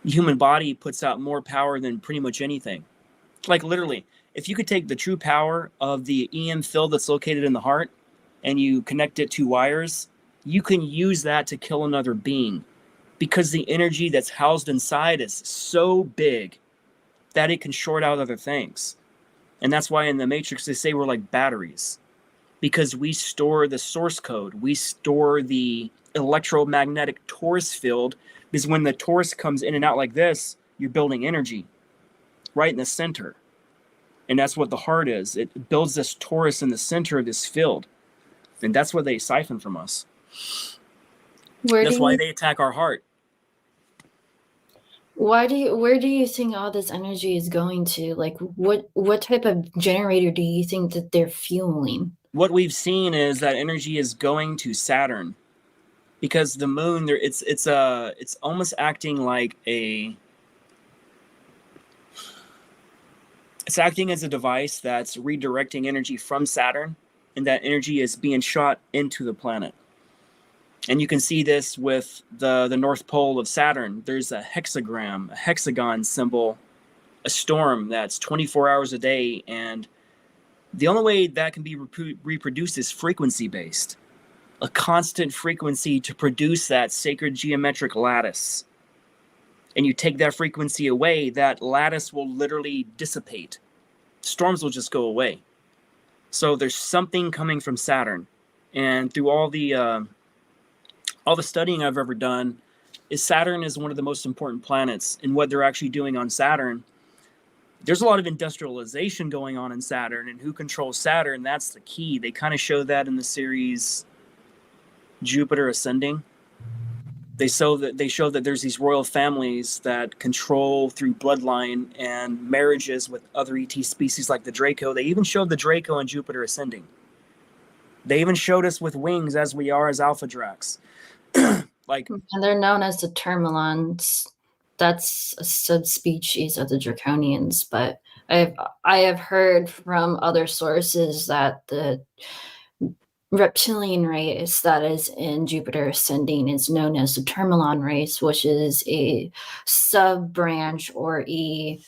the human body puts out more power than pretty much anything. Like, literally, if you could take the true power of the EM field that's located in the heart and you connect it to wires, you can use that to kill another being, because the energy that's housed inside is so big that it can short out other things. And that's why in the Matrix they say we're like batteries, because we store the source code. We store the electromagnetic torus field, because when the torus comes in and out like this, you're building energy right in the center. And that's what the heart is. It builds this torus in the center of this field. And that's what they siphon from us. That's why they attack our heart.
Where do you think all this energy is going to? Like, what type of generator do you think that they're fueling?
What we've seen is that energy is going to Saturn, because the moon there, it's almost acting like it's acting as a device that's redirecting energy from Saturn, and that energy is being shot into the planet. And you can see this with the North Pole of Saturn. There's a hexagram, a hexagon symbol, a storm that's 24 hours a day. And the only way that can be reproduced is frequency-based. A constant frequency to produce that sacred geometric lattice. And you take that frequency away, that lattice will literally dissipate. Storms will just go away. So there's something coming from Saturn. And through all the studying I've ever done, is Saturn is one of the most important planets. And what they're actually doing on Saturn, there's a lot of industrialization going on in Saturn, and who controls Saturn, that's the key. They kind of show that in the series Jupiter Ascending. They show that there's these royal families that control through bloodline and marriages with other ET species like the Draco. They even showed the Draco in Jupiter Ascending. They even showed us with wings as we are as Alpha Drax. Like,
and they're known as the Termalons. That's a subspecies of the Draconians, but I have heard from other sources that the reptilian race that is in Jupiter Ascending is known as the Termalon race, which is a sub-branch or a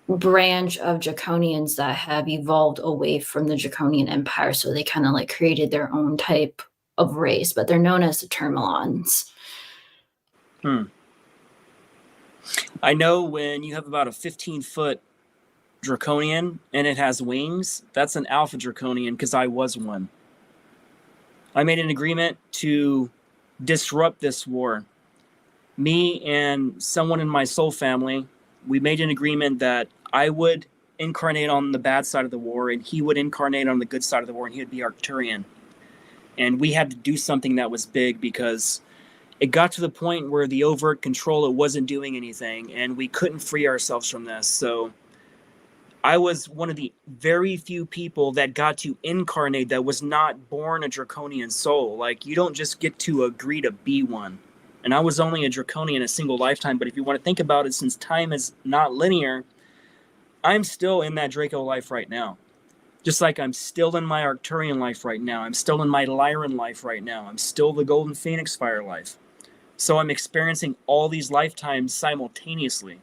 branch of Draconians that have evolved away from the Draconian Empire. So they kind of like created their own type of race, but they're known as the Termalons.
I know when you have about a 15-foot Draconian and it has wings, that's an Alpha Draconian, because I was one. I made an agreement to disrupt this war. Me and someone in my soul family, we made an agreement that I would incarnate on the bad side of the war, and he would incarnate on the good side of the war, and he would be Arcturian. And we had to do something that was big, because it got to the point where the overt control, it wasn't doing anything, and we couldn't free ourselves from this. So I was one of the very few people that got to incarnate that was not born a Draconian soul. Like, you don't just get to agree to be one. And I was only a Draconian a single lifetime, but if you want to think about it, since time is not linear, I'm still in that Draco life right now. Just like I'm still in my Arcturian life right now. I'm still in my Lyran life right now. I'm still the Golden Phoenix Fire life. So I'm experiencing all these lifetimes simultaneously.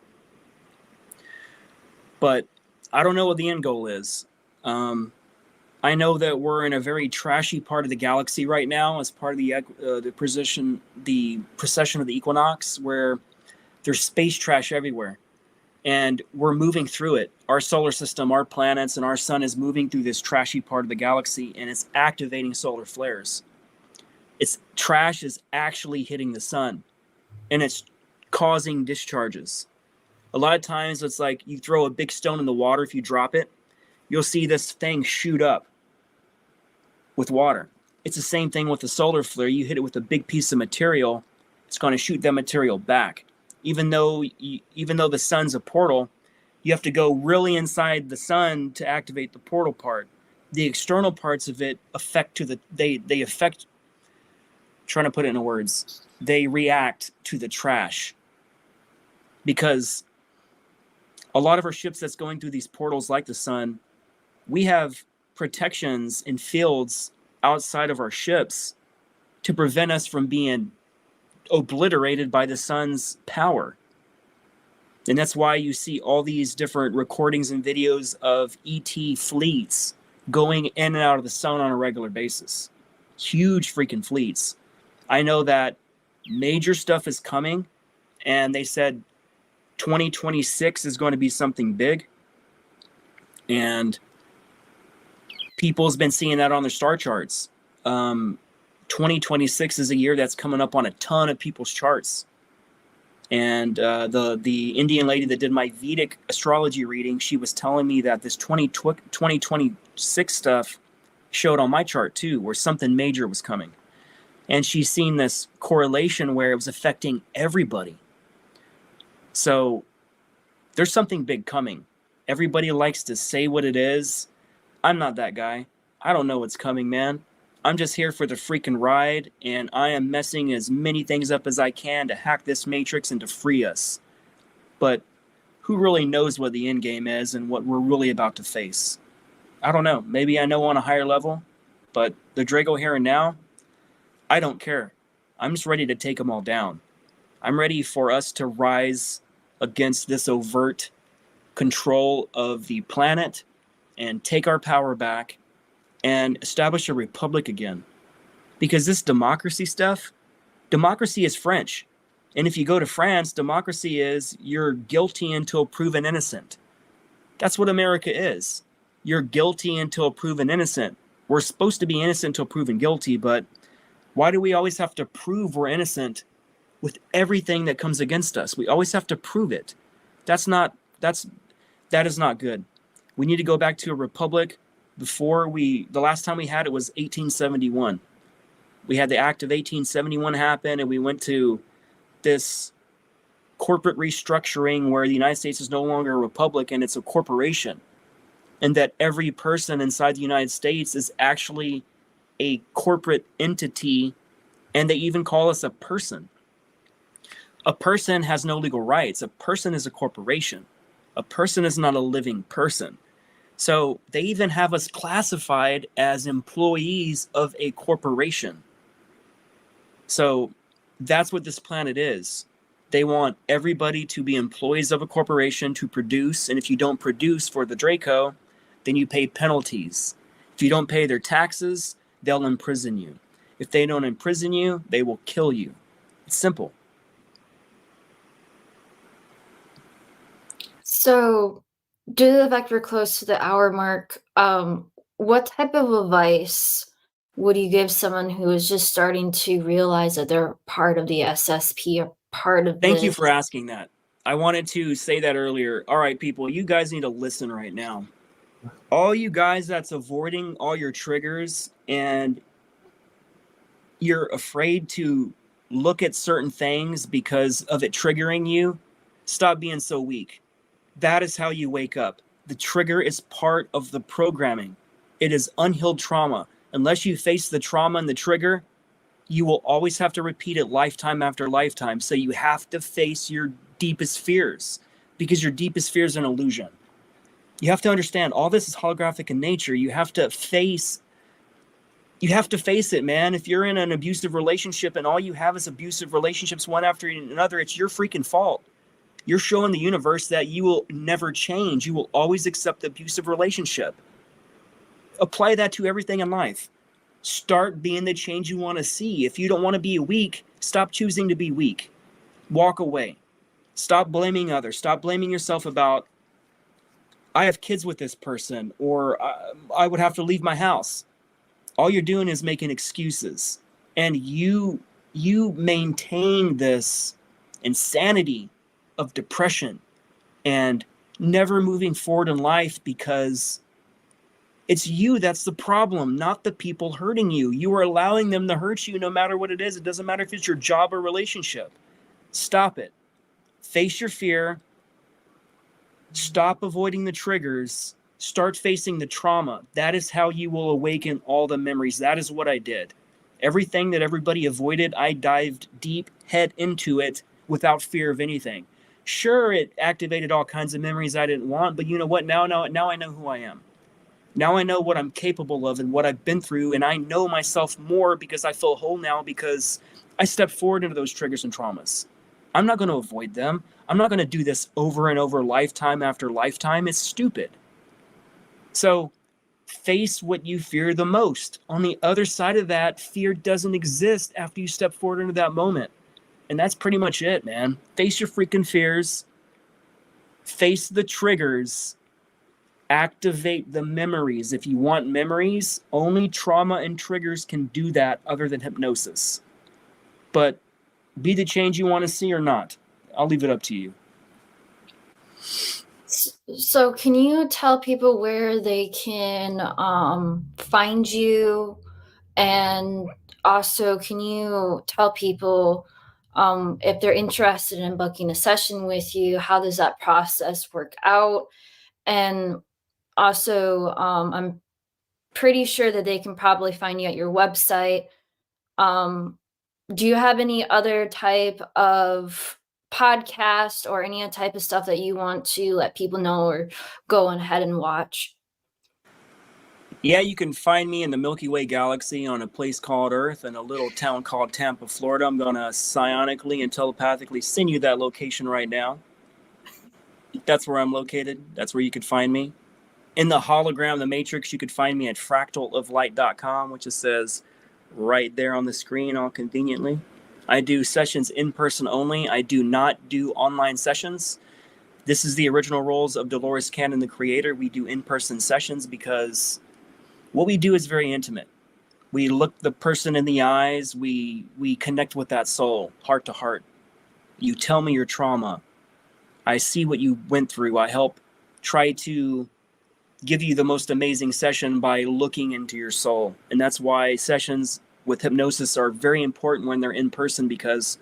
But I don't know what the end goal is. I know that we're in a very trashy part of the galaxy right now, as part of the precession of the equinox, where there's space trash everywhere, and we're moving through it. Our solar system, our planets, and our sun is moving through this trashy part of the galaxy, and it's activating solar flares. Its trash is actually hitting the sun, and it's causing discharges. A lot of times, it's like you throw a big stone in the water. If you drop it, you'll see this thing shoot up with water. It's the same thing with the solar flare. You hit it with a big piece of material, it's going to shoot that material back. Even though the sun's a portal, you have to go really inside the sun to activate the portal part. The external parts of it affect to the they affect. Trying to put it into words, they react to the trash, because a lot of our ships that's going through these portals, like the sun, we have protections and fields outside of our ships to prevent us from being obliterated by the sun's power. And that's why you see all these different recordings and videos of ET fleets going in and out of the sun on a regular basis. Huge freaking fleets. I know that major stuff is coming, and they said 2026 is going to be something big. And people's been seeing that on their star charts. 2026 is a year that's coming up on a ton of people's charts. And the Indian lady that did my Vedic astrology reading, she was telling me that this 2026 stuff showed on my chart too, where something major was coming. And she's seen this correlation where it was affecting everybody. So there's something big coming. Everybody likes to say what it is. I'm not that guy. I don't know what's coming, man. I'm just here for the freaking ride, and I am messing as many things up as I can to hack this matrix and to free us. But who really knows what the end game is and what we're really about to face? I don't know. Maybe I know on a higher level, but the Drago here and now, I don't care. I'm just ready to take them all down. I'm ready for us to rise against this overt control of the planet and take our power back and establish a republic again. Because this democracy stuff, democracy is French. And if you go to France, democracy is you're guilty until proven innocent. That's what America is. You're guilty until proven innocent. We're supposed to be innocent until proven guilty, but why do we always have to prove we're innocent with everything that comes against us? We always have to prove it. That is not good. We need to go back to a republic. The last time we had it was 1871. We had the Act of 1871 happen, and we went to this corporate restructuring where the United States is no longer a republic and it's a corporation. And that every person inside the United States is actually a corporate entity, and they even call us a person. A person has no legal rights. A person is a corporation. A person is not a living person. So they even have us classified as employees of a corporation. So that's what this planet is. They want everybody to be employees of a corporation to produce, and if you don't produce for the Draco, then you pay penalties. If you don't pay their taxes, they'll imprison you. If they don't imprison you, they will kill you. It's simple.
So, due to the fact we're close to the hour mark, what type of advice would you give someone who is just starting to realize that they're part of the SSP, or part of
Thank you for asking that. I wanted to say that earlier. All right, people, you guys need to listen right now. All you guys that's avoiding all your triggers and you're afraid to look at certain things because of it triggering you, stop being so weak. That is how you wake up. The trigger is part of the programming. It is unhealed trauma. Unless you face the trauma and the trigger, you will always have to repeat it lifetime after lifetime. So you have to face your deepest fears, because your deepest fear is an illusion. You have to understand all this is holographic in nature. You have to face You have to face it, man. If you're in an abusive relationship and all you have is abusive relationships one after another, it's your freaking fault. You're showing the universe that you will never change. You will always accept the abusive relationship. Apply that to everything in life. Start being the change you want to see. If you don't want to be weak, stop choosing to be weak. Walk away. Stop blaming others. Stop blaming yourself about, I have kids with this person, or I would have to leave my house. All you're doing is making excuses. And you maintain this insanity of depression and never moving forward in life because it's you that's the problem, not the people hurting you. You are allowing them to hurt you no matter what it is. It doesn't matter if it's your job or relationship. Stop it. Face your fear. Stop avoiding the triggers. Start facing the trauma. That is how you will awaken all the memories. That is what I did. Everything that everybody avoided, I dived deep, head into it without fear of anything. Sure, it activated all kinds of memories I didn't want, but you know what? Now I know who I am. Now I know what I'm capable of and what I've been through, and I know myself more because I feel whole now because I stepped forward into those triggers and traumas. I'm not going to avoid them. I'm not going to do this over and over, lifetime after lifetime. It's stupid. So face what you fear the most. On the other side of that, fear doesn't exist after you step forward into that moment. And that's pretty much it, man. Face your freaking fears. Face the triggers. Activate the memories. If you want memories, only trauma and triggers can do that other than hypnosis. But be the change you want to see or not. I'll leave it up to you.
So can you tell people where they can find you? And also, can you tell people if they're interested in booking a session with you, how does that process work out? And also, I'm pretty sure that they can probably find you at your website. Do you have any other type of podcast or any type of stuff that you want to let people know or go ahead and watch?
Yeah, you can find me in the Milky Way galaxy on a place called Earth in a little town called Tampa, Florida. I'm going to psionically and telepathically send you that location right now. That's where I'm located. That's where you could find me. In the hologram, the matrix, you could find me at fractaloflight.com, which it says right there on the screen, all conveniently. I do sessions in person only. I do not do online sessions. This is the original rules of Dolores Cannon, the creator. We do in-person sessions because what we do is very intimate. We look the person in the eyes. We connect with that soul, heart to heart. You tell me your trauma. I see what you went through. I help try to give you the most amazing session by looking into your soul. And that's why sessions with hypnosis are very important when they're in person, because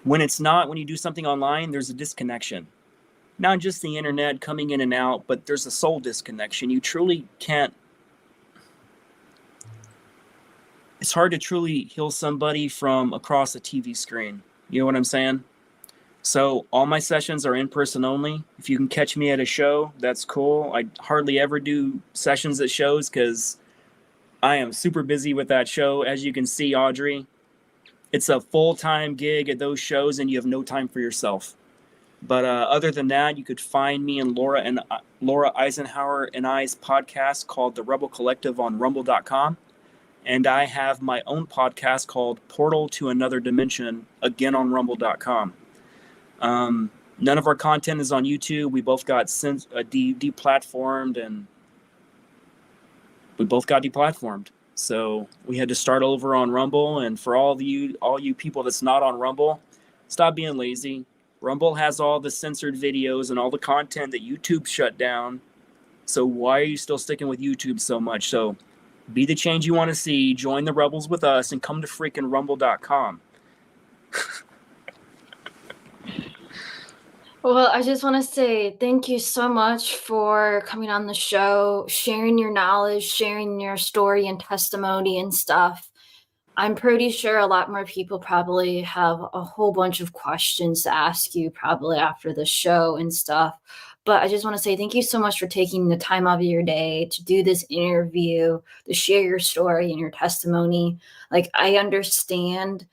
when it's not, when you do something online, there's a disconnection. Not just the internet coming in and out, but there's a soul disconnection. You truly can't. It's hard to truly heal somebody from across a TV screen. You know what I'm saying? So all my sessions are in person only. If you can catch me at a show, that's cool. I hardly ever do sessions at shows because I am super busy with that show. As you can see, Audrey, it's a full-time gig at those shows and you have no time for yourself. But other than that, you could find me and Laura Eisenhower and I's podcast called The Rebel Collective on rumble.com. And I have my own podcast called Portal to Another Dimension, again on rumble.com. None of our content is on YouTube. We both got deplatformed, and we both got deplatformed. So we had to start over on Rumble. And for all you people that's not on Rumble, stop being lazy. Rumble has all the censored videos and all the content that YouTube shut down. So why are you still sticking with YouTube so much? So be the change you want to see. Join the rebels with us and come to freaking rumble.com.
Well, I just want to say thank you so much for coming on the show, sharing your knowledge, sharing your story and testimony and stuff. I'm pretty sure a lot more people probably have a whole bunch of questions to ask you probably after the show and stuff. But I just want to say thank you so much for taking the time out of your day to do this interview, to share your story and your testimony. Like, I understand.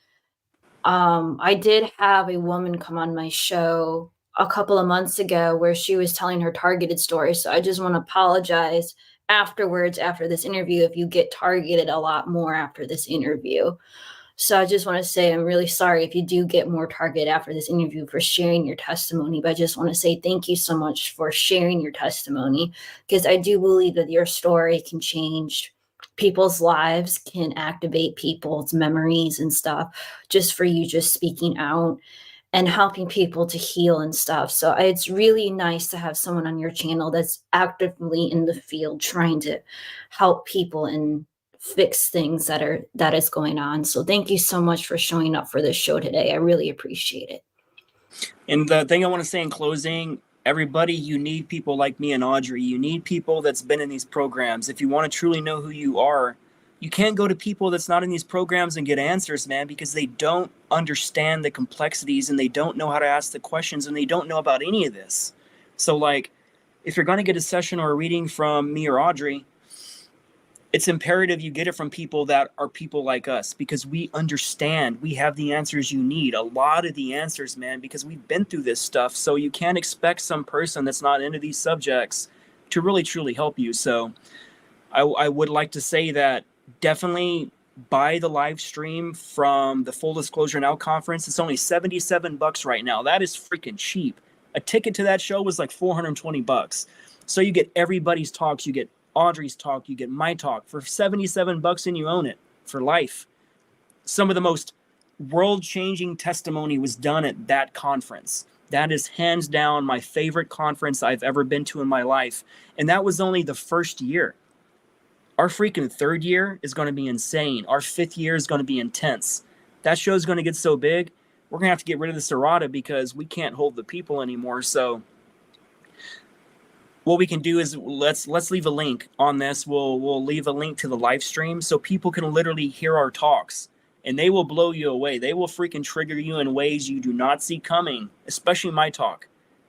I did have a woman come on my show a couple of months ago where she was telling her targeted story. So I just want to apologize afterwards, after this interview, if you get targeted a lot more after this interview. So I just want to say I'm really sorry if you do get more targeted after this interview for sharing your testimony. But I just want to say thank you so much for sharing your testimony, because I do believe that your story can change people's lives, can activate people's memories and stuff, just for you just speaking out and helping people to heal and stuff. So it's really nice to have someone on your channel that's actively in the field trying to help people and fix things that is going on. So thank you so much for showing up for this show today. I really appreciate it.
And the thing I want to say in closing, everybody, you need people like me and Audrey. You need people that's been in these programs. If you want to truly know who you are, you can't go to people that's not in these programs and get answers, man, because they don't understand the complexities and they don't know how to ask the questions and they don't know about any of this. So, like, if you're going to get a session or a reading from me or Audrey, it's imperative you get it from people that are people like us, because we understand, we have the answers you need, a lot of the answers, man, because we've been through this stuff. So you can't expect some person that's not into these subjects to really truly help you. So I would like to say that definitely buy the live stream from the Full Disclosure Now conference. It's only $77 right now. That is freaking cheap. A ticket to that show was like $420. So you get everybody's talks, you get Audrey's talk, you get my talk for $77 and you own it for life. Some of the most world-changing testimony was done at that conference. That is hands down my favorite conference I've ever been to in my life. And that was only the first year. Our freaking third year is going to be insane. Our fifth year is going to be intense. That show is going to get so big, we're going to have to get rid of the Serata because we can't hold the people anymore. So what we can do is let's leave a link on this. We'll leave a link to the live stream so people can literally hear our talks, and they will blow you away. They will freaking trigger you in ways you do not see coming, especially my talk.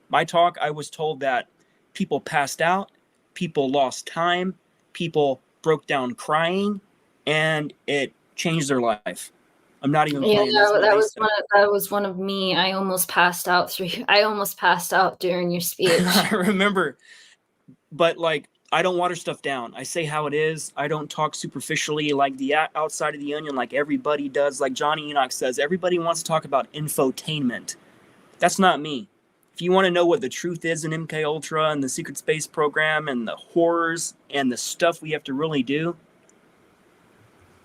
My talk, I was told that people passed out, people lost time, people broke down crying, and it changed their life. I'm not even playing.
Yeah, that was one of me. I almost passed out during your speech.
I remember. But, like, I don't water stuff down. I say how it is. I don't talk superficially like the outside of the onion like everybody does. Like Johnny Enoch says, everybody wants to talk about infotainment. That's not me. If you want to know what the truth is in MK Ultra and the secret space program and the horrors and the stuff we have to really do,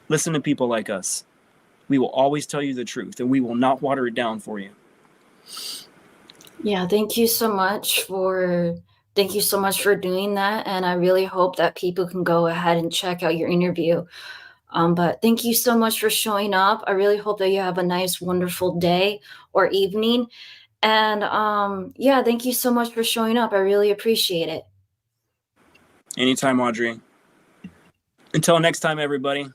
listen to people like us. We will always tell you the truth, and we will not water it down for you.
Yeah, thank you so much for doing that, and I really hope that people can go ahead and check out your interview. But thank you so much for showing up. I really hope that you have a nice, wonderful day or evening. And yeah, thank you so much for showing up. I really appreciate it.
Anytime, Audrey. Until next time, everybody.